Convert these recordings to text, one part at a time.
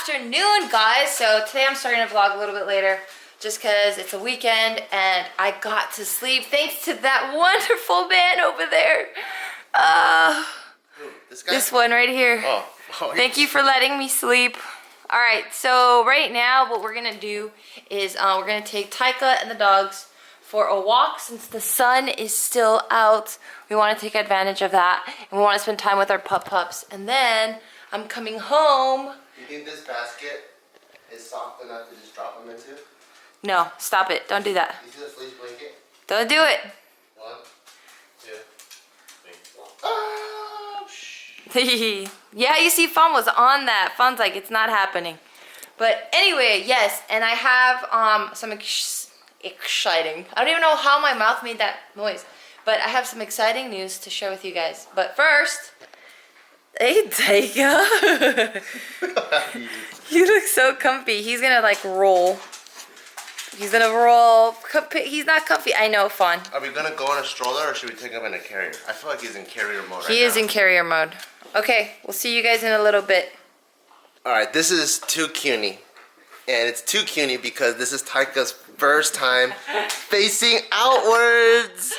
afternoon, guys. So today I'm starting to vlog a little bit later just because it's a weekend and I got to sleep thanks to that wonderful man over there. This one right here. Oh. Thank you for letting me sleep. All right, so right now what we're gonna do is we're gonna take Taika and the dogs for a walk since the sun is still out. We want to take advantage of that and we want to spend time with our pups. And then I'm coming home. You think this basket is soft enough to just drop them into? No, stop it. Don't do that. You see the fleece blanket? Don't do it. 1, 2, 3. Oh, shh. Yeah, you see, Fawn was on that. Fawn's like, it's not happening. But anyway, yes, and I have some exciting. I don't even know how my mouth made that noise, but I have some exciting news to share with you guys. But first, hey, Taika. You look so comfy. He's gonna like roll. He's gonna roll. He's not comfy. I know, Fawn. Are we gonna go in a stroller or should we take him in a carrier? I feel like he's in carrier mode right now. He is in carrier mode. Okay, we'll see you guys in a little bit. Alright, this is too cuny. And it's too cuny because this is Taika's first time facing outwards.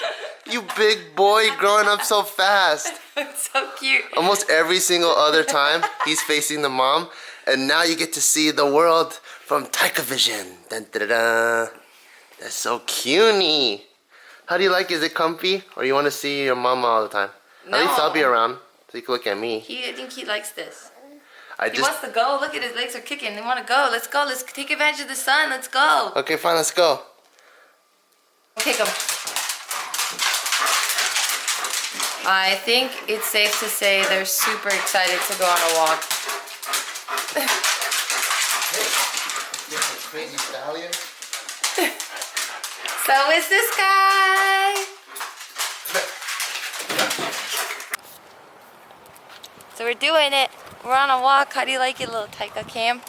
You big boy growing up so fast. It's so cute. Almost every single other time he's facing the mom. And now you get to see the world from Taika Vision. Dun, dun, dun, dun. That's so cuny. How do you like it? Is it comfy? Or you want to see your mama all the time? No. At least I'll be around so you can look at me. I think he likes this. He wants to go. Look at his legs are kicking. They want to go. Let's go. Let's take advantage of the sun. Let's go. Okay, fine. Let's go. Kick him. I think it's safe to say they're super excited to go on a walk. Crazy stallion. So is this guy. So we're doing it. We're on a walk. How do you like it, little Taika Cam?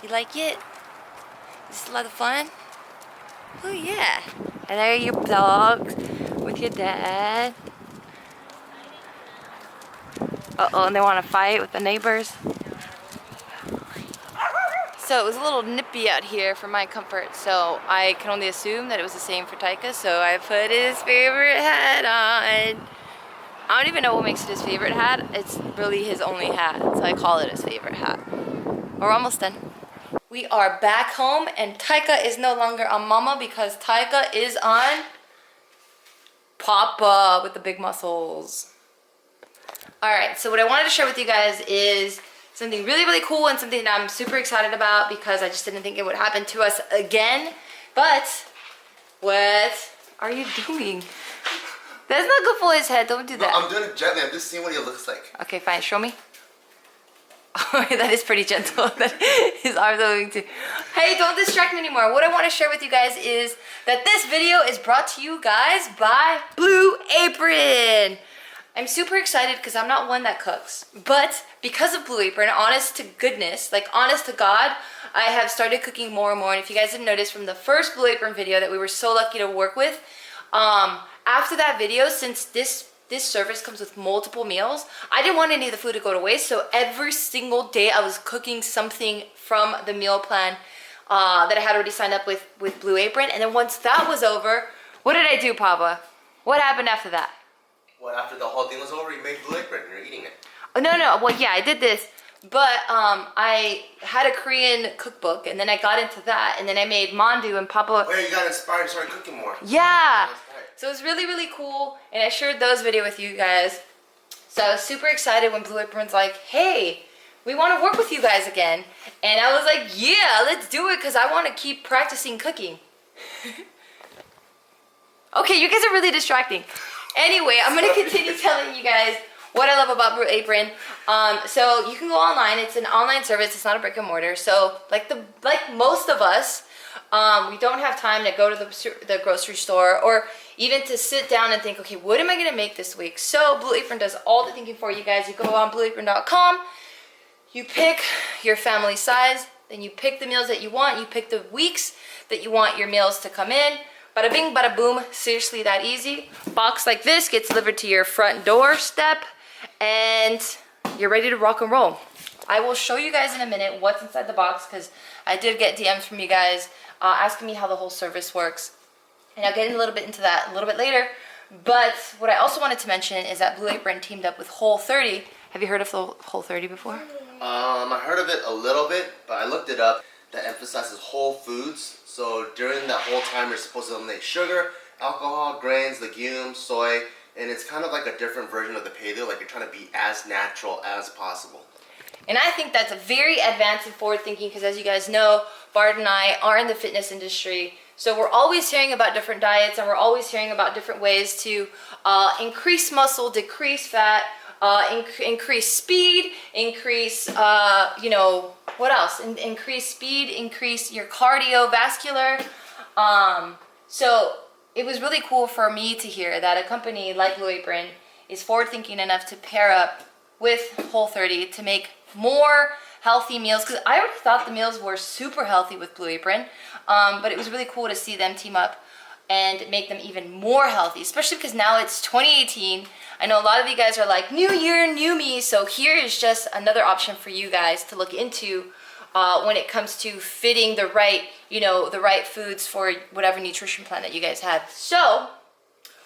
You like it? Is this a lot of fun? Oh yeah. And there are your dogs with your dad. Uh-oh, and they want to fight with the neighbors. So it was a little nippy out here for my comfort, so I can only assume that it was the same for Taika, so I put his favorite hat on. I don't even know what makes it his favorite hat. It's really his only hat, so I call it his favorite hat. We're almost done. We are back home, and Taika is no longer on Mama because Taika is on Papa with the big muscles. Alright, so what I wanted to share with you guys is something really, really cool and something that I'm super excited about because I just didn't think it would happen to us again. But, what are you doing? That's not good for his head. Don't do that. No, I'm doing it gently. I'm just seeing what he looks like. Okay, fine. Show me. Oh, that is pretty gentle. His arms are moving too. Hey, don't distract me anymore. What I want to share with you guys is that this video is brought to you guys by Blue Apron. I'm super excited because I'm not one that cooks. But because of Blue Apron, honest to goodness, like honest to God, I have started cooking more and more. And if you guys didn't notice from the first Blue Apron video that we were so lucky to work with, after that video, since this service comes with multiple meals, I didn't want any of the food to go to waste, so every single day I was cooking something from the meal plan that I had already signed up with Blue Apron. And then once that was over, what did I do, Papa? What happened after that? Well, after the whole thing was over, you made Blue Apron. You're eating it. Oh, no. Well, yeah, I did this. But I had a Korean cookbook, and then I got into that, and then I made mandu, and Papa... Where you got inspired and started cooking more. Yeah. So it was really, really cool, and I shared those videos with you guys. So I was super excited when Blue Apron's like, hey, we want to work with you guys again. And I was like, yeah, let's do it, because I want to keep practicing cooking. Okay, you guys are really distracting. Anyway, I'm going to continue telling you guys what I love about Blue Apron. So you can go online. It's an online service. It's not a brick and mortar. So like most of us, we don't have time to go to the grocery store or even to sit down and think, okay, what am I going to make this week? So Blue Apron does all the thinking for you guys. You go on blueapron.com, you pick your family size, then you pick the meals that you want, you pick the weeks that you want your meals to come in. Bada bing, bada boom, seriously that easy. Box like this gets delivered to your front doorstep and you're ready to rock and roll. I will show you guys in a minute what's inside the box because I did get DMs from you guys asking me how the whole service works. And I'll get a little bit into that a little bit later. But what I also wanted to mention is that Blue Apron teamed up with Whole30. Have you heard of the Whole30 before? I heard of it a little bit, but I looked it up. That emphasizes whole foods. So during that whole time, you're supposed to eliminate sugar, alcohol, grains, legumes, soy, and it's kind of like a different version of the paleo. Like you're trying to be as natural as possible. And I think that's a very advanced and forward thinking because as you guys know, Bart and I are in the fitness industry. So we're always hearing about different diets and we're always hearing about different ways to increase muscle, decrease fat, increase speed, increase, you know, what else? Increase speed, increase your cardiovascular. So it was really cool for me to hear that a company like Blue Apron is forward thinking enough to pair up with Whole30 to make more healthy meals because I already thought the meals were super healthy with Blue Apron, but it was really cool to see them team up and make them even more healthy, especially because now it's 2018. I know a lot of you guys are like, new year, new me, so here is just another option for you guys to look into when it comes to fitting the right, you know, the right foods for whatever nutrition plan that you guys have. So,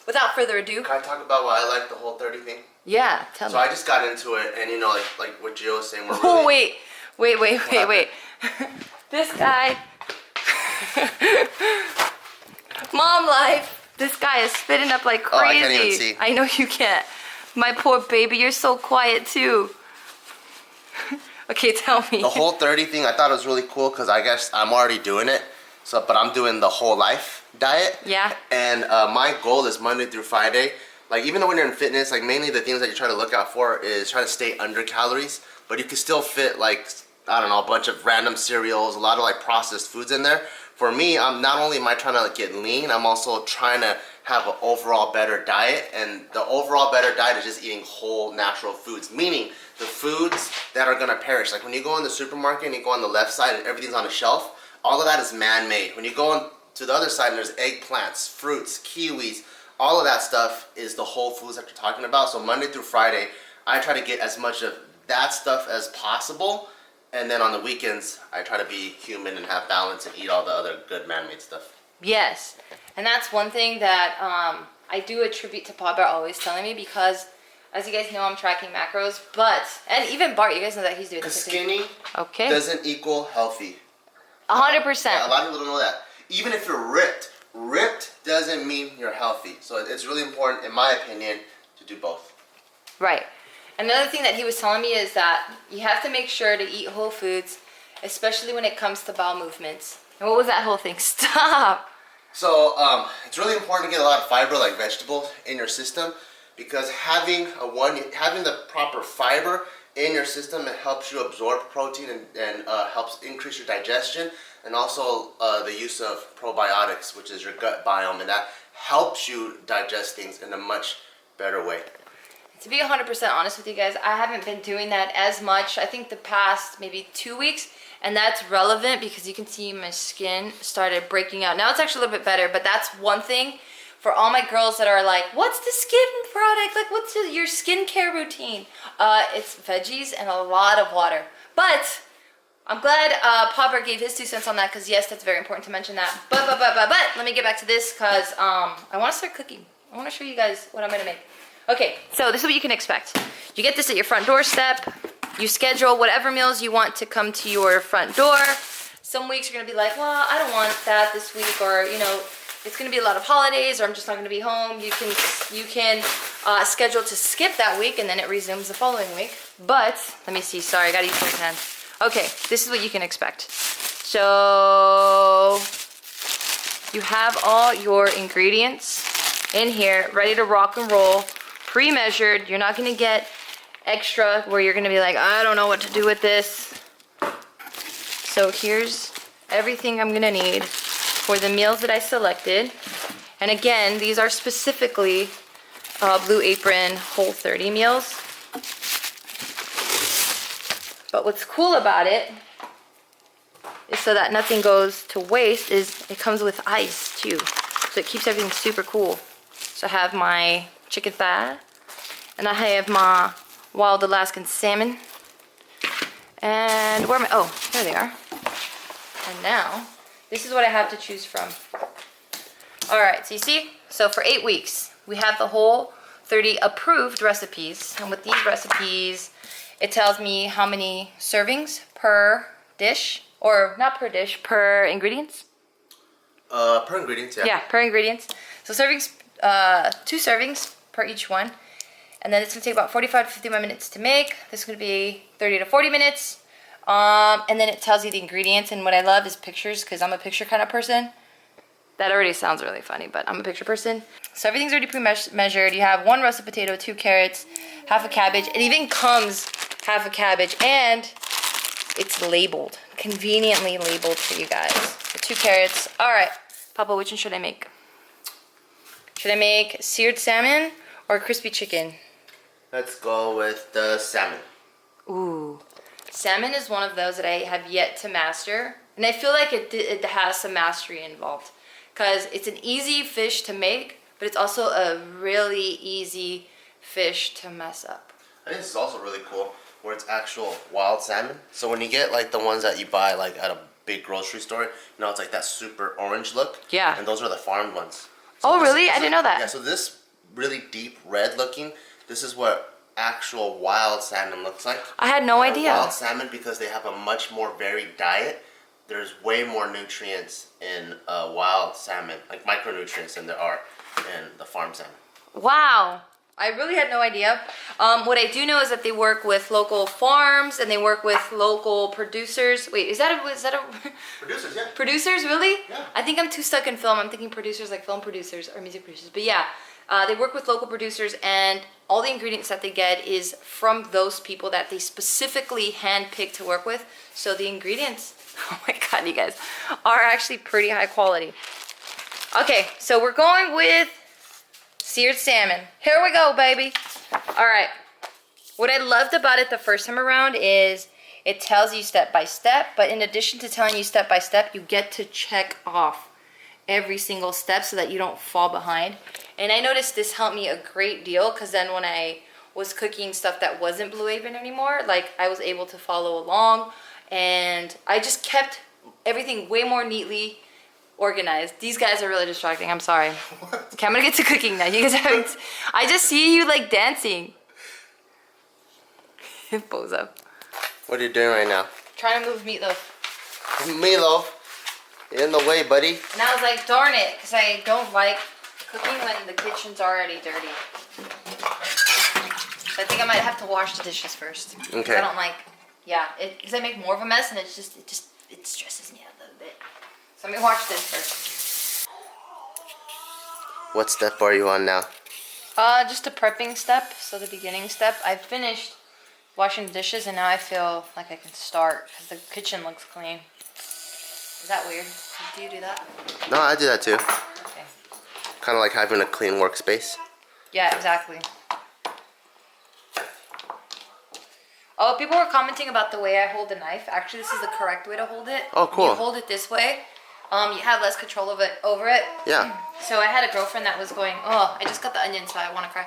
without further ado. Can I talk about why I like the Whole30 thing? Yeah, tell me. So I just got into it, and you know, like what Gio was saying, we're Oh, really... wait. This guy. Mom life. This guy is spitting up like crazy. Oh, I can't even see. I know you can't. My poor baby, you're so quiet too. Okay, tell me. The Whole30 thing, I thought it was really cool because I guess I'm already doing it. So, but I'm doing the whole life diet. Yeah. And my goal is Monday through Friday. Like even though when you're in fitness, like mainly the things that you try to look out for is try to stay under calories. But you can still fit like, I don't know, a bunch of random cereals, a lot of like processed foods in there. For me, I'm not only am I trying to like get lean, I'm also trying to have an overall better diet. And the overall better diet is just eating whole natural foods, meaning the foods that are gonna perish. Like when you go in the supermarket and you go on the left side and everything's on a shelf, all of that is man-made. When you go on to the other side and there's eggplants, fruits, kiwis, all of that stuff is the whole foods that you're talking about. So Monday through Friday, I try to get as much of that stuff as possible. And then on the weekends, I try to be human and have balance and eat all the other good man-made stuff. Yes, and that's one thing that I do attribute to Papa always telling me because, as you guys know, I'm tracking macros, and even Bart, you guys know that he's doing this. Skinny doesn't equal healthy. 100%. Yeah, a lot of people don't know that. Even if you're ripped, ripped doesn't mean you're healthy. So it's really important, in my opinion, to do both. Right. Another thing that he was telling me is that you have to make sure to eat whole foods, especially when it comes to bowel movements. And what was that whole thing? Stop! So it's really important to get a lot of fiber, like vegetables, in your system because having the proper fiber in your system, it helps you absorb protein and helps increase your digestion, and also the use of probiotics, which is your gut biome, and that helps you digest things in a much better way. To be 100% honest with you guys, I haven't been doing that as much. I think the past maybe 2 weeks, and that's relevant because you can see my skin started breaking out. Now it's actually a little bit better, but that's one thing for all my girls that are like, what's the skin product? Like, what's your skincare routine? It's veggies and a lot of water. But I'm glad Papa gave his 2 cents on that because yes, that's very important to mention that. But let me get back to this because I want to start cooking. I want to show you guys what I'm going to make. Okay, so this is what you can expect. You get this at your front doorstep. You schedule whatever meals you want to come to your front door. Some weeks you're gonna be like, well, I don't want that this week, or you know, it's gonna be a lot of holidays, or I'm just not gonna be home. You can schedule to skip that week, and then it resumes the following week. But let me see. Sorry, I gotta use both hands. Okay, this is what you can expect. So you have all your ingredients in here, ready to rock and roll. Pre-measured. You're not going to get extra where you're going to be like, I don't know what to do with this. So here's everything I'm going to need for the meals that I selected. And again, these are specifically Blue Apron Whole30 meals. But what's cool about it is so that nothing goes to waste is it comes with ice too. So it keeps everything super cool. So I have my chicken thigh, and I have my wild Alaskan salmon, And where am I? Oh, there they are. And now, this is what I have to choose from. All right, so you see? So for 8 weeks, we have the whole 30 approved recipes. And with these recipes, it tells me how many servings per dish, or not per dish, per ingredients? Per ingredients, yeah. Yeah, per ingredients. So servings, 2 servings per each one. And then it's gonna take about 45 to 51 minutes to make. This is gonna be 30 to 40 minutes. And then it tells you the ingredients. And what I love is pictures, because I'm a picture kind of person. That already sounds really funny, but I'm a picture person. So everything's already pre-measured. You have 1 russet potato, 2 carrots, half a cabbage. It even comes half a cabbage, and it's labeled, conveniently labeled for you guys. So 2 carrots. All right, Papa, which one should I make? Should I make seared salmon or crispy chicken? Let's go with the salmon. Ooh, salmon is one of those that I have yet to master, and I feel like it has some mastery involved, because it's an easy fish to make, but it's also a really easy fish to mess up. I think this is also really cool, where it's actual wild salmon. So when you get like the ones that you buy like at a big grocery store, you know, it's like that super orange look. Yeah. And those are the farmed ones. So oh, really? I didn't know that. Yeah, so this really deep red looking, this is what actual wild salmon looks like. I had no idea. Wild salmon, because they have a much more varied diet. There's way more nutrients in wild salmon, like micronutrients, than there are in the farm salmon. Wow. I really had no idea. What I do know is that they work with local farms and they work with local producers. Wait, is that a Producers, yeah. Producers, really? Yeah. I think I'm too stuck in film. I'm thinking producers like film producers or music producers. But yeah, they work with local producers, and all the ingredients that they get is from those people that they specifically handpick to work with. So the ingredients, oh my God, you guys, are actually pretty high quality. Okay, so we're going with seared salmon. Here we go, baby. All right. What I loved about it the first time around is it tells you step by step, but in addition to telling you step by step, you get to check off every single step so that you don't fall behind. And I noticed this helped me a great deal, because then when I was cooking stuff that wasn't Blue Apron anymore, like I was able to follow along, and I just kept everything way more neatly organized. These guys are really distracting. I'm sorry. Okay, I'm gonna get to cooking now. You guys are having I just see you like dancing. Bozo. What are you doing right now? Trying to move meatloaf. Meatloaf. You're in the way, buddy. And I was like, darn it, because I don't like cooking when the kitchen's already dirty. So I think I might have to wash the dishes first. Okay. I don't like, yeah, because I make more of a mess, and it stresses me out a little bit. So let me wash this first. What step are you on now? Just a prepping step, so the beginning step. I've finished washing the dishes, and now I feel like I can start because the kitchen looks clean. Is that weird? Do you do that? No, I do that too. Okay. Kind of like having a clean workspace. Yeah, exactly. Oh, people were commenting about the way I hold the knife. Actually, this is the correct way to hold it. Oh, cool. You hold it this way. You have less control of it over it. Yeah. So I had a girlfriend that was going, oh, I just got the onion, so I want to cry.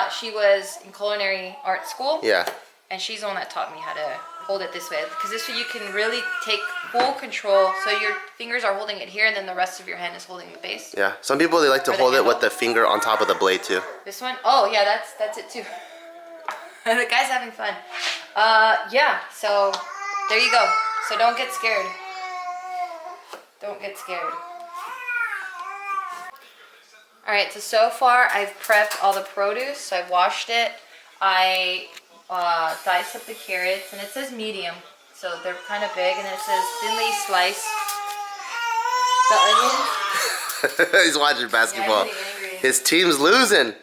She was in culinary art school. Yeah. And she's the one that taught me how to hold it this way. Because this way you can really take full control. So your fingers are holding it here, and then the rest of your hand is holding the base. Yeah. Some people, they like to hold it with the finger on top of the blade too. This one? Oh, yeah, that's it too. The guy's having fun. Yeah, so there you go. So don't get scared. Don't get scared. Alright, so far I've prepped all the produce. So I washed it. I diced up the carrots, and it says medium. So they're kind of big, and then it says thinly sliced the onions. He's watching basketball. Yeah, angry. His team's losing.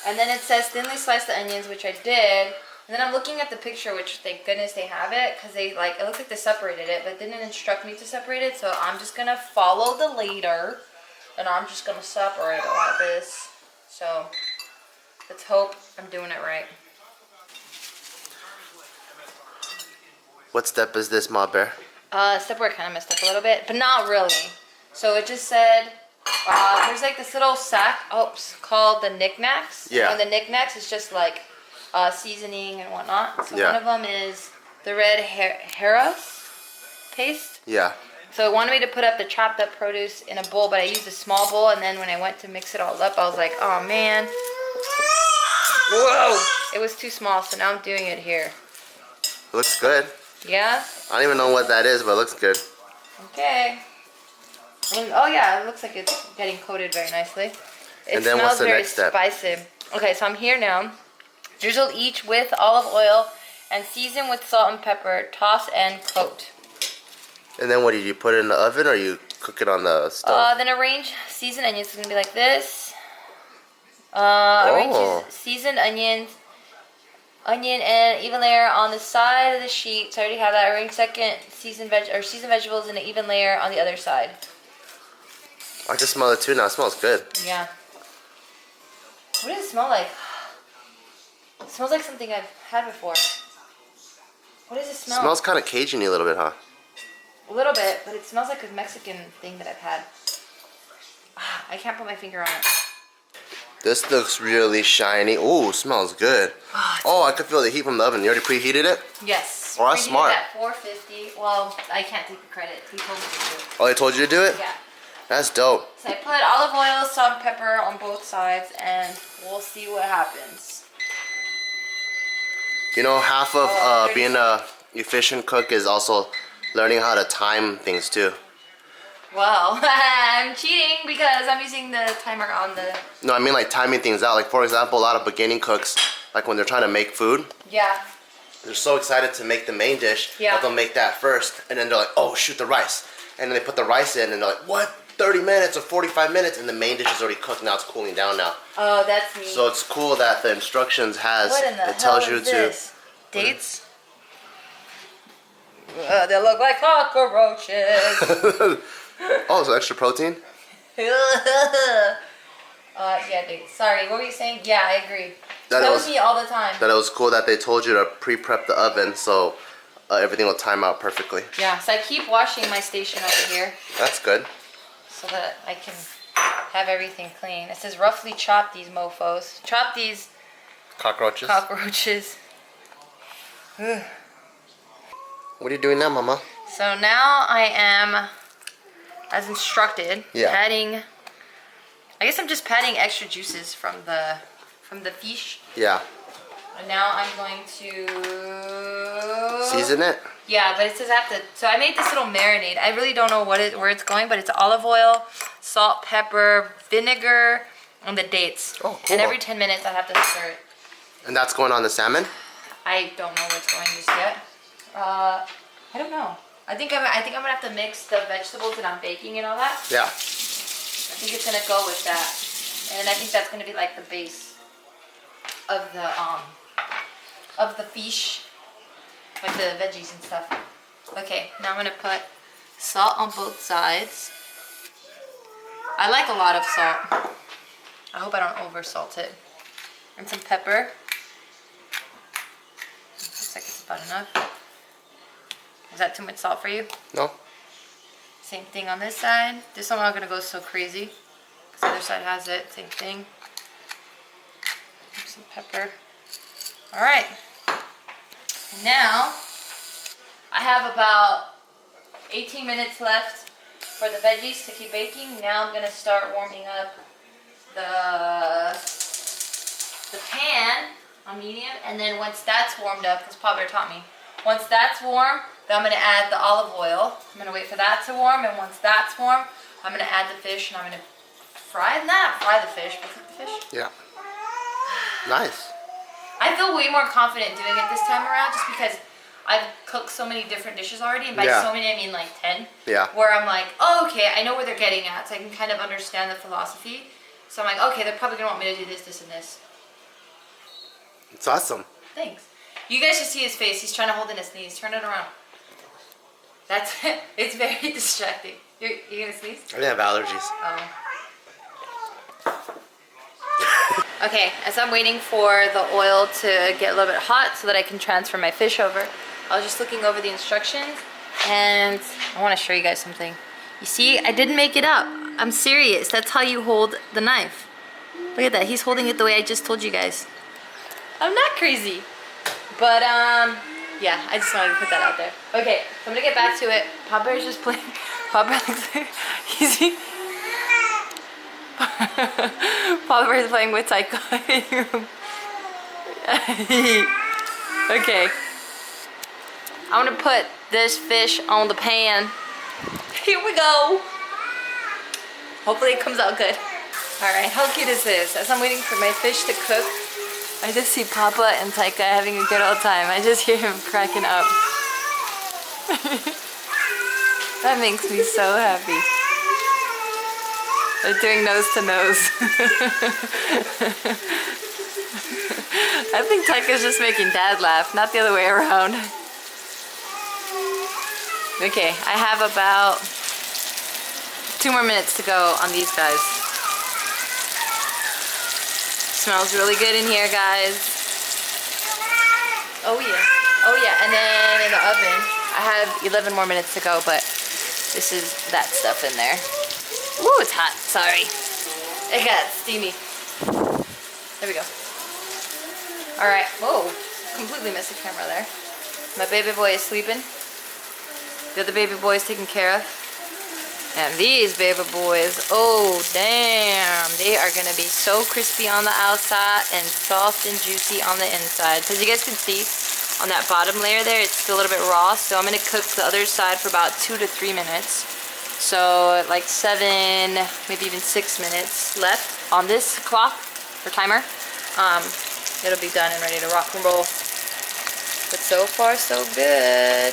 And then it says thinly slice the onions, which I did. And then I'm looking at the picture, which thank goodness they have it, because they like, it looks like they separated it, but didn't instruct me to separate it. So I'm just gonna follow the leader, and I'm just gonna separate it like this. So let's hope I'm doing it right. What step is this, Ma Bear? Step where I kind of messed up a little bit, but not really. So it just said, there's like this little sack, called the knickknacks. Yeah. And the knickknacks is just like seasoning and whatnot. So Yeah. one of them is the red hera paste. Yeah. So it wanted me to put up the chopped up produce in a bowl, but I used a small bowl, and then when I went to mix it all up, I was like, oh man. Whoa! It was too small, so now I'm doing it here. Looks good. Yeah? I don't even know what that is, but it looks good. Okay. And, oh yeah, it looks like it's getting coated very nicely. It And then smells what's the very next step? spicy. Okay, so I'm here now. Drizzle each with olive oil and season with salt and pepper. Toss and coat. And then what do you put it in the oven, or you cook it on the stove? Then arrange seasoned onions. It's gonna be like this. Oh. Arrange seasoned onion and even layer on the side of the sheet. So I already have that. Arrange second seasoned vegetables in an even layer on the other side. I can smell it too now. It smells good. Yeah. What does it smell like? It smells like something I've had before. What does it smell? It smells kind of Cajun-y a little bit, huh? A little bit, but it smells like a Mexican thing that I've had. I can't put my finger on it. This looks really shiny. Ooh, smells good. Oh, I could feel the heat from the oven. You already preheated it? Yes. Oh, that's Preheated smart. At 450. Well, I can't take the credit. He told me to do it. Oh, they told you to do it? Yeah. That's dope. So I put olive oil, salt, and pepper on both sides, and we'll see what happens. You know, half of being a efficient cook is also learning how to time things too. Well, I'm cheating because I'm using the timer on the... No, I mean like timing things out. Like for example, a lot of beginning cooks, like when they're trying to make food, Yeah. they're so excited to make the main dish Yeah. that they'll make that first, and then they're like, oh shoot, the rice. And then they put the rice in and they're like, what? 30 minutes or 45 minutes, and the main dish is already cooked. Now it's cooling down now. Oh, that's me. So it's cool that the instructions has, What in the it tells hell you is this? to. Dates? They look like cockroaches. Oh, so extra protein? Yeah, dude. Sorry, what were you saying? Yeah, I agree. That was me all the time. That it was cool that they told you to pre-prep the oven so everything will time out perfectly. Yeah, so I keep washing my station over here That's good. so that I can have everything clean. It says roughly chop these mofos. Chop these Cockroaches. cockroaches. Ugh. What are you doing now, Mama? So now I am, as instructed, patting. I guess I'm just patting extra juices from the fish. Yeah. And now I'm going to Season it? Yeah, but it says I have to. So I made this little marinade. I really don't know where it's going, but it's olive oil, salt, pepper, vinegar, and the dates. Oh, cool. And every 10 minutes I have to stir it. And that's going on the salmon? I don't know where it's going just yet. I don't know. I think I'm gonna have to mix the vegetables that I'm baking and all that. Yeah. I think it's gonna go with that, and I think that's gonna be like the base of the fish, like the veggies and stuff. Okay, now I'm gonna put salt on both sides. I like a lot of salt. I hope I don't over salt it. And some pepper. Looks like it's about enough. Is that too much salt for you? No. Same thing on this side. This one I'm not gonna go so crazy, because the other side has it. Same thing. Some pepper. All right. Now I have about 18 minutes left for the veggies to keep baking. Now I'm gonna start warming up the pan on medium, and then once that's warmed up, because Papa taught me, once that's warm, then I'm gonna add the olive oil. I'm gonna wait for that to warm, and once that's warm, I'm gonna add the fish, and I'm gonna fry the fish, but cook the fish. Yeah. Nice. I feel way more confident doing it this time around, just because I've cooked so many different dishes already, and by so many I mean like 10. Yeah. Where I'm like, oh, okay, I know where they're getting at, so I can kind of understand the philosophy. So I'm like, okay, they're probably gonna want me to do this, this, and this. It's awesome. Thanks. You guys should see his face. He's trying to hold in his sneeze. Turn it around. That's it. It's very distracting. You gonna sneeze? I have allergies. Oh. Okay, as I'm waiting for the oil to get a little bit hot so that I can transfer my fish over, I was just looking over the instructions, and I want to show you guys something. You see, I didn't make it up. I'm serious. That's how you hold the knife. Look at that. He's holding it the way I just told you guys. I'm not crazy. But, yeah, I just wanted to put that out there. Okay, so I'm gonna get back to it. Papa Bear's just playing. Papa Bear looks like he's... Papa Bear's playing with Taika. Okay. I'm gonna put this fish on the pan. Here we go. Hopefully it comes out good. Alright, how cute is this? As I'm waiting for my fish to cook, I just see Papa and Taika having a good old time. I just hear him cracking up. That makes me so happy. They're doing nose to nose. I think Taika's just making Dad laugh, not the other way around. Okay, I have about 2 more minutes to go on these guys. Smells really good in here, guys. Oh yeah, oh yeah, and then in the oven, I have 11 more minutes to go, but this is that stuff in there. Ooh, it's hot, sorry. It got steamy. There we go. Alright, whoa, completely missed the camera there. My baby boy is sleeping. The other baby boy is taken care of. And these baby boys, oh damn, they are gonna be so crispy on the outside and soft and juicy on the inside. As you guys can see, on that bottom layer there, it's still a little bit raw, so I'm gonna cook the other side for about 2 to 3 minutes. So like 7, maybe even 6 minutes left on this clock or timer. It'll be done and ready to rock and roll. But so far so good.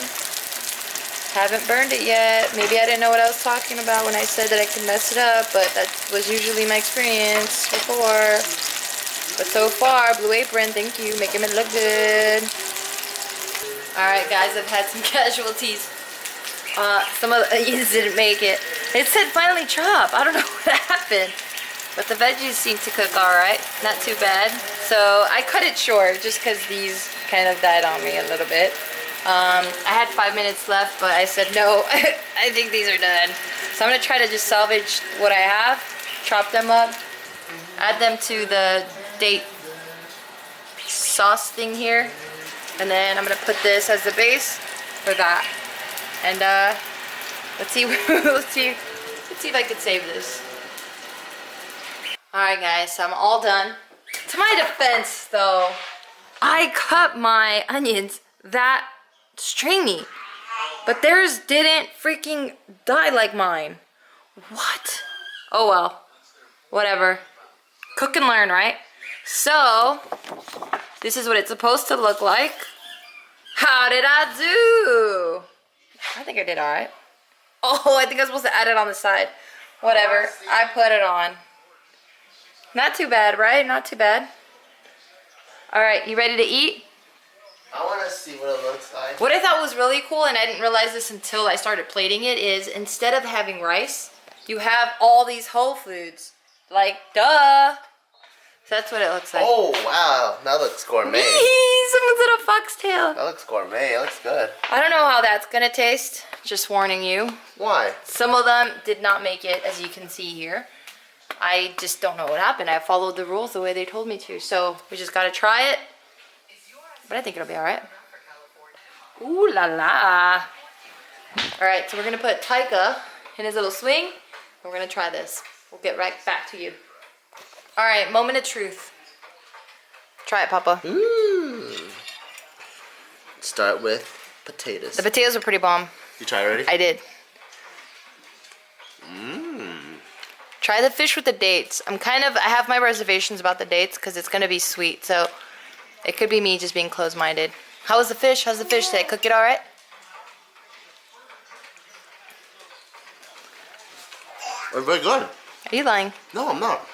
Haven't burned it yet. Maybe I didn't know what I was talking about when I said that I could mess it up, but that was usually my experience before. But so far, Blue Apron, thank you, making it look good. Alright guys, I've had some casualties. Some of these didn't make it. It said finally chop. I don't know what happened. But the veggies seem to cook alright. Not too bad. So I cut it short just because these kind of died on me a little bit. I had 5 minutes left, but I said no, I think these are done. So I'm going to try to just salvage what I have, chop them up, add them to the date sauce thing here, and then I'm going to put this as the base for that. And let's see, let's see if I can save this. Alright guys, so I'm all done. To my defense though, I cut my onions that stringy, but theirs didn't freaking die like mine. What? Oh well, whatever. Cook and learn, right? So this is what it's supposed to look like. How did I do? I think I did all right. Oh, I think I was supposed to add it on the side. Whatever, I put it on. Not too bad, right? Not too bad. All right, you ready to eat? I want to see what it looks like. What I thought was really cool, and I didn't realize this until I started plating it, is instead of having rice, you have all these whole foods. Like, duh. So that's what it looks like. Oh, wow. That looks gourmet. Someone's little foxtail. That looks gourmet. It looks good. I don't know how that's going to taste. Just warning you. Why? Some of them did not make it, as you can see here. I just don't know what happened. I followed the rules the way they told me to. So we just got to try it. But I think it'll be alright. Ooh la la. Alright, so we're going to put Taika in his little swing. And we're going to try this. We'll get right back to you. Alright, moment of truth. Try it, Papa. Start with potatoes. The potatoes are pretty bomb. You try already? I did. Try the fish with the dates. I have my reservations about the dates because it's going to be sweet. So it could be me just being closed-minded. How was the fish? How's the fish? Did I cook it all right? It's very good. Are you lying? No, I'm not.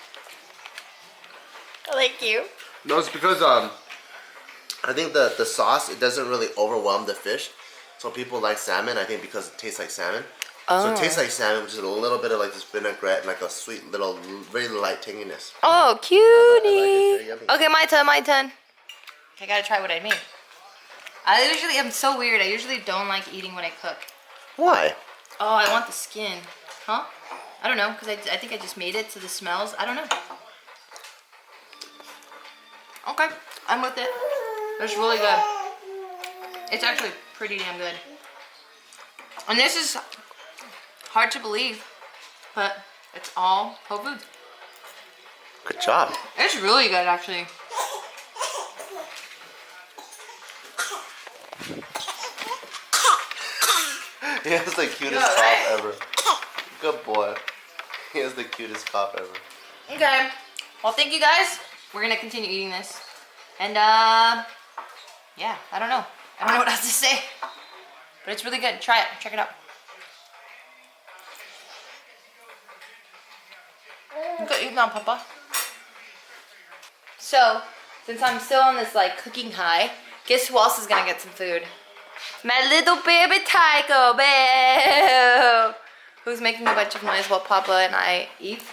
Thank you. No, it's because I think the sauce, it doesn't really overwhelm the fish. So people like salmon, I think, because it tastes like salmon. Oh. So it tastes like salmon, which is a little bit of like this vinaigrette and like a sweet little, very light tanginess. Oh, cutie. I like it. Okay, my turn. I gotta try what I made. I'm so weird. I usually don't like eating when I cook. Why? Oh, I want the skin. Huh? I don't know, because I think I just made it to the smells. I don't know. Okay. I'm with it. It's really good. It's actually pretty damn good. And this is hard to believe, but it's all whole food. Good job. It's really good, actually. He has the cutest cough ever. Good boy. He has the cutest cough ever. Okay. Well, thank you guys. We're gonna continue eating this. And yeah, I don't know. I don't know what else to say. But it's really good. Try it. Check it out. You can eat now, Papa. So, since I'm still on this like cooking high, guess who else is gonna get some food? My little baby Tycho Bell, who's making a bunch of noise while Papa and I eat.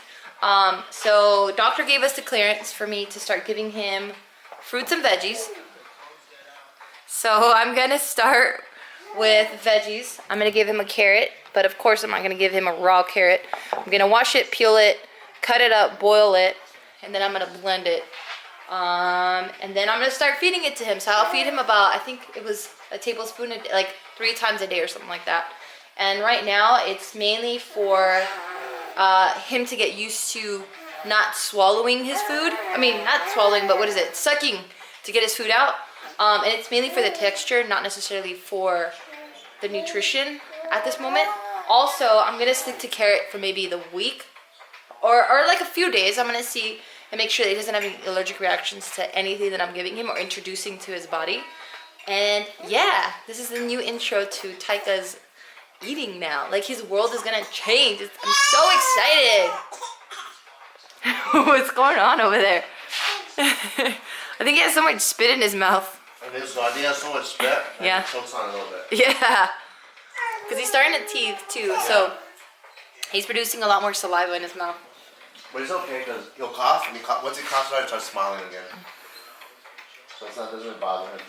So doctor gave us the clearance for me to start giving him fruits and veggies. So I'm gonna start with veggies. I'm gonna give him a carrot, but of course I'm not gonna give him a raw carrot. I'm gonna wash it, peel it, cut it up, boil it, and then I'm gonna blend it. And then I'm gonna start feeding it to him. So I'll feed him about, I think it was a tablespoon a day, like 3 times a day or something like that. And right now it's mainly for him to get used to not swallowing his food. I mean, not swallowing, but what is it? Sucking to get his food out. And it's mainly for the texture, not necessarily for the nutrition at this moment. Also, I'm gonna stick to carrot for maybe the week or like a few days. I'm gonna see and make sure that he doesn't have any allergic reactions to anything that I'm giving him or introducing to his body. And yeah, this is the new intro to Taika's eating now. Like, his world is gonna change. I'm so excited. What's going on over there? I think he has so much spit in his mouth. I think he has so much spit. Yeah. He chokes on it a little bit. Yeah. Because he's starting to teeth too, so he's producing a lot more saliva in his mouth. But it's okay because he'll cough, and once he coughs, he starts smiling again. So it doesn't bother him.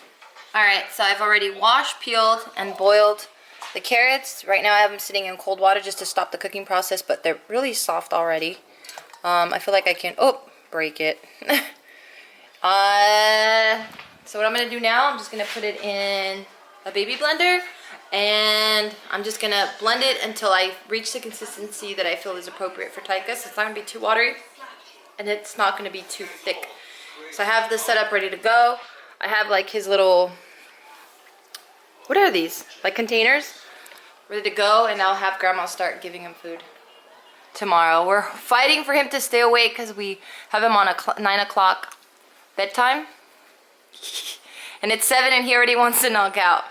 Alright, so I've already washed, peeled, and boiled the carrots. Right now I have them sitting in cold water just to stop the cooking process, but they're really soft already. I feel like I can, break it. So what I'm going to do now, I'm just going to put it in a baby blender, and I'm just going to blend it until I reach the consistency that I feel is appropriate for Taika. So it's not going to be too watery, and it's not going to be too thick. So I have this set up ready to go. I have like his little, what are these? Like containers ready to go, and I'll have Grandma start giving him food tomorrow. We're fighting for him to stay awake because we have him on a 9 o'clock bedtime. And it's 7 and he already wants to knock out.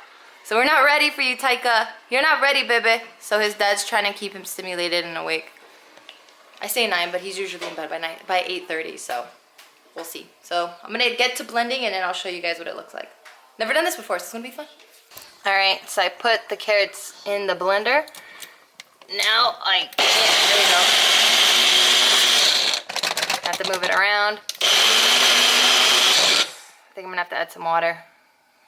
So we're not ready for you, Taika. You're not ready, baby. So his dad's trying to keep him stimulated and awake. I say 9, but he's usually in bed by 8:30, so we'll see. So I'm gonna get to blending and then I'll show you guys what it looks like. Never done this before, so it's gonna be fun. Alright, so I put the carrots in the blender. Now there we go. I have to move it around. I think I'm gonna have to add some water.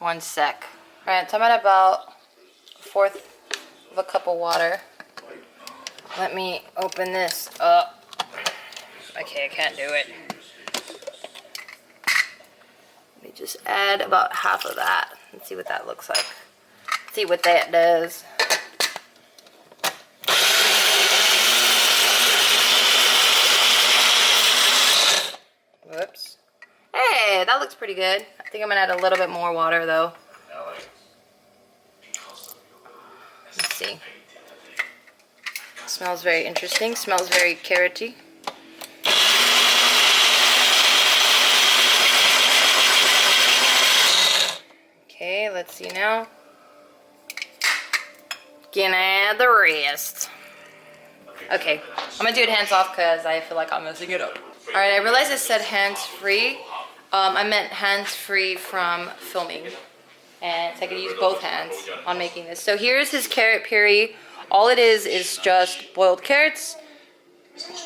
1 sec. Alright, so I'm at about 1/4 of a cup of water. Let me open this up. Okay, I can't do it. Let me just add about half of that and see what that looks like. See what that does. Whoops. Hey, that looks pretty good. I think I'm gonna add a little bit more water though. Let's see. Smells very interesting. Smells very carroty. Okay, let's see now. Gonna add the rest. Okay, I'm gonna do it hands off because I feel like I'm messing it up. Alright, I realized it said hands-free. I meant hands-free from filming. And so I could use both hands on making this. So here's his carrot puree. All it is just boiled carrots,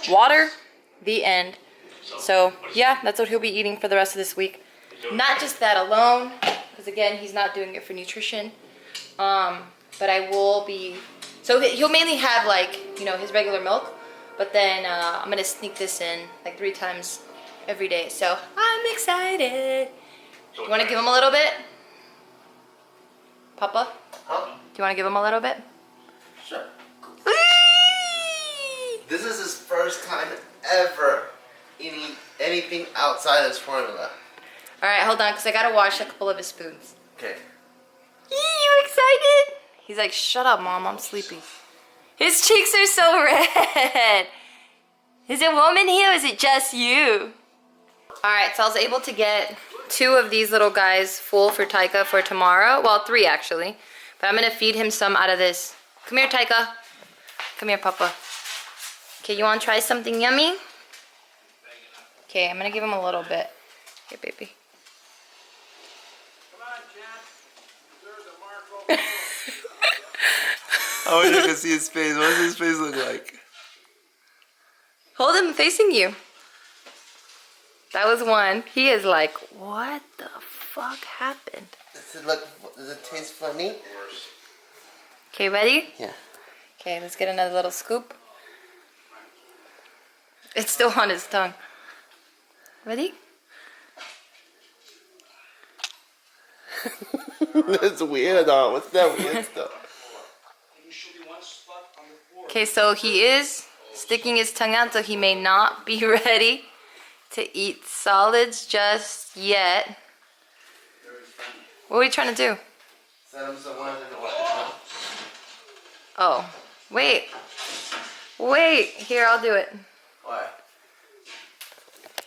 water, the end. So yeah, that's what he'll be eating for the rest of this week. Not just that alone, because again, he's not doing it for nutrition. But I will be, so he'll mainly have like, you know, his regular milk. But then I'm gonna sneak this in like 3 times every day. So I'm excited. Do you want to give him a little bit? Papa? Huh? Do you want to give him a little bit? Sure. This is his first time ever eating anything outside his formula. Alright, hold on, because I gotta wash a couple of his spoons. Okay. You excited? He's like, shut up, Mom, I'm sleepy. His cheeks are so red. Is it warm in here or is it just you? Alright, so I was able to get 2 of these little guys full for Taika for tomorrow. Well, 3 actually. But I'm gonna feed him some out of this. Come here, Taika. Come here, Papa. Okay, you wanna try something yummy? Okay, I'm gonna give him a little bit. Here, baby. I wish I could see his face. What does his face look like? Hold him facing you. That was one. He is like, what the fuck happened? Does it taste funny? Okay, ready? Yeah. Okay, let's get another little scoop. It's still on his tongue. Ready? That's weird, though. What's that weird stuff? Okay, so he is sticking his tongue out, so he may not be ready to eat solids just yet. What are we trying to do? Send him somewhere to watch. Oh, wait. Wait, here, I'll do it. Why?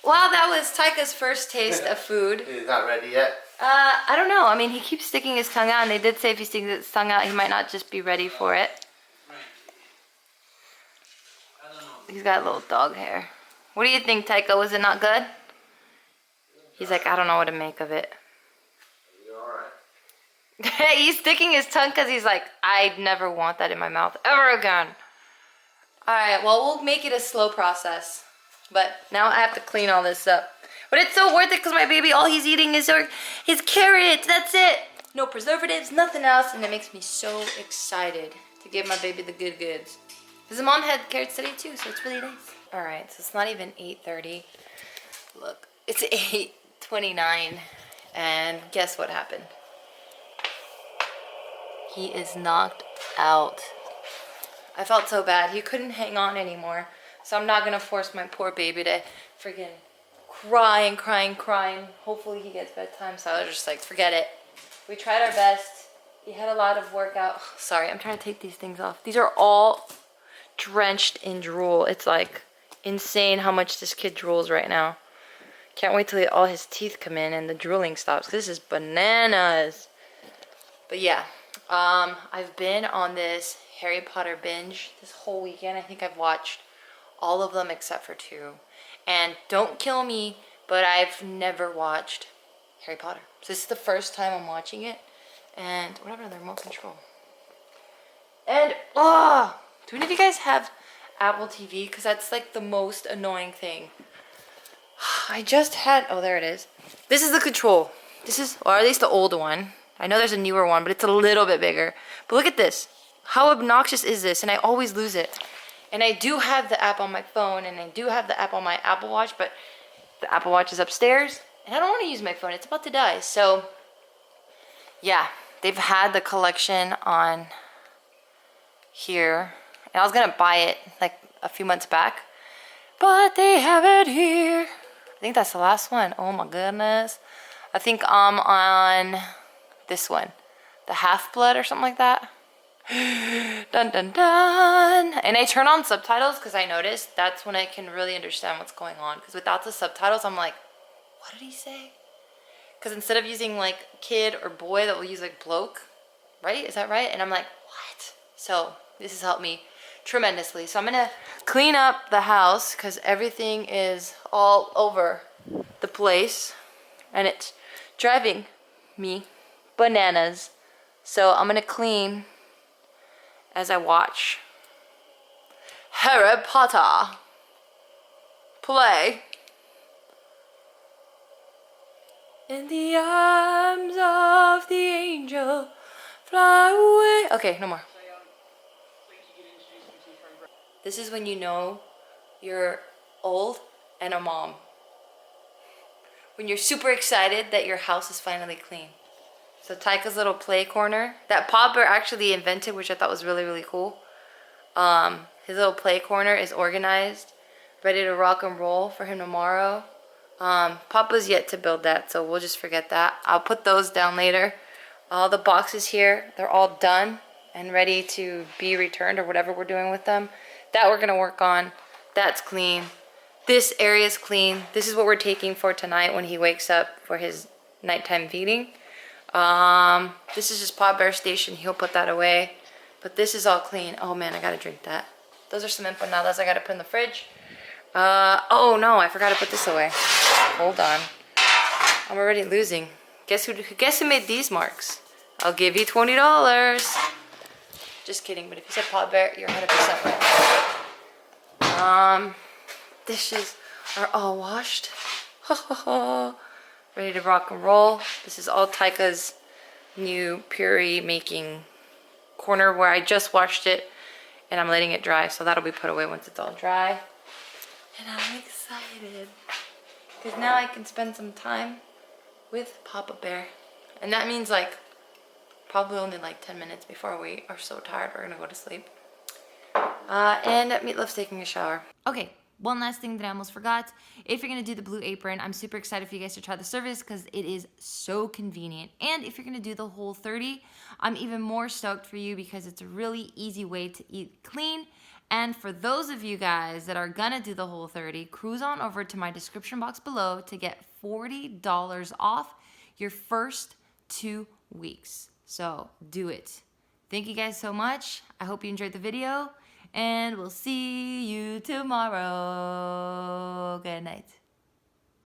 Well, that was Taika's first taste of food. He's not ready yet? I don't know. I mean, he keeps sticking his tongue out, and they did say if he sticks his tongue out, he might not just be ready for it. He's got a little dog hair. What do you think, Taika? Was it not good? He's like, I don't know what to make of it. You're alright. He's sticking his tongue because he's like, I never want that in my mouth ever again. Alright, well, we'll make it a slow process. But now I have to clean all this up. But it's so worth it because my baby, all he's eating is his carrots. That's it. No preservatives, nothing else. And it makes me so excited to give my baby the good goods. Because the mom had carrots today too, so it's really nice. Alright, so it's not even 8:30. Look, it's 8:29. And guess what happened? He is knocked out. I felt so bad. He couldn't hang on anymore. So I'm not going to force my poor baby to freaking cry and cry and cry. Hopefully he gets bedtime. So I was just like, forget it. We tried our best. He had a lot of workout. Sorry, I'm trying to take these things off. These are all drenched in drool. It's like insane how much this kid drools right now. Can't wait till all his teeth come in and the drooling stops. This is bananas. But yeah, I've been on this Harry Potter binge this whole weekend. I think I've watched all of them except for 2. And don't kill me, but I've never watched Harry Potter. So this is the first time I'm watching it. And what happened to the remote control? And, do any of you guys have Apple TV? Because that's like the most annoying thing. I just had, oh, there it is. This is the control. This is, or at least the old one. I know there's a newer one, but it's a little bit bigger. But look at this. How obnoxious is this? And I always lose it. And I do have the app on my phone, and I do have the app on my Apple Watch, but the Apple Watch is upstairs, and I don't want to use my phone. It's about to die. So, yeah, they've had the collection on here. And I was going to buy it like a few months back, but they have it here. I think that's the last one. Oh my goodness. I think I'm on this one, the Half-Blood or something like that. Dun dun dun. And I turn on subtitles because I noticed that's when I can really understand what's going on. Because without the subtitles, I'm like, what did he say? Because instead of using like kid or boy, that will use like bloke, right? Is that right? And I'm like, what? So this has helped me tremendously. So I'm gonna clean up the house because everything is all over the place and it's driving me bananas. So I'm gonna clean as I watch Harry Potter play in the arms of the angel fly away. Okay, no more. This is when you know you're old and a mom. when you're super excited that your house is finally clean. So Taika's little play corner that Pop Bear actually invented, which I thought was really, really cool. His little play corner is organized, ready to rock and roll for him tomorrow. Papa's yet to build that, so we'll just forget that. I'll put those down later. All the boxes here, they're all done and ready to be returned or whatever we're doing with them. That we're gonna work on. That's clean. This area is clean. This is what we're taking for tonight when he wakes up for his nighttime feeding. This is just Pop Bear's station. He'll put that away. But this is all clean. Oh man, I gotta drink that. Those are some empanadas I gotta put in the fridge. Oh no, I forgot to put this away. Hold on. I'm already losing. Guess who made these marks? I'll give you $20. Just kidding, but if you said Pop Bear, you're 100% right. Dishes are all washed. Ready to rock and roll. This is all Taika's new puree making corner where I just washed it and I'm letting it dry, so that'll be put away once it's all dry. And I'm excited because now I can spend some time with Papa Bear. And that means like probably only like 10 minutes before we are so tired we're gonna go to sleep. And Meatloaf's taking a shower. Okay, one last thing that I almost forgot. If you're gonna do the Blue Apron, I'm super excited for you guys to try the service because it is so convenient. And if you're gonna do the Whole30, I'm even more stoked for you because it's a really easy way to eat clean. And for those of you guys that are gonna do the Whole30, cruise on over to my description box below to get $40 off your first 2 weeks. So do it. Thank you guys so much. I hope you enjoyed the video and we'll see you tomorrow. Good night.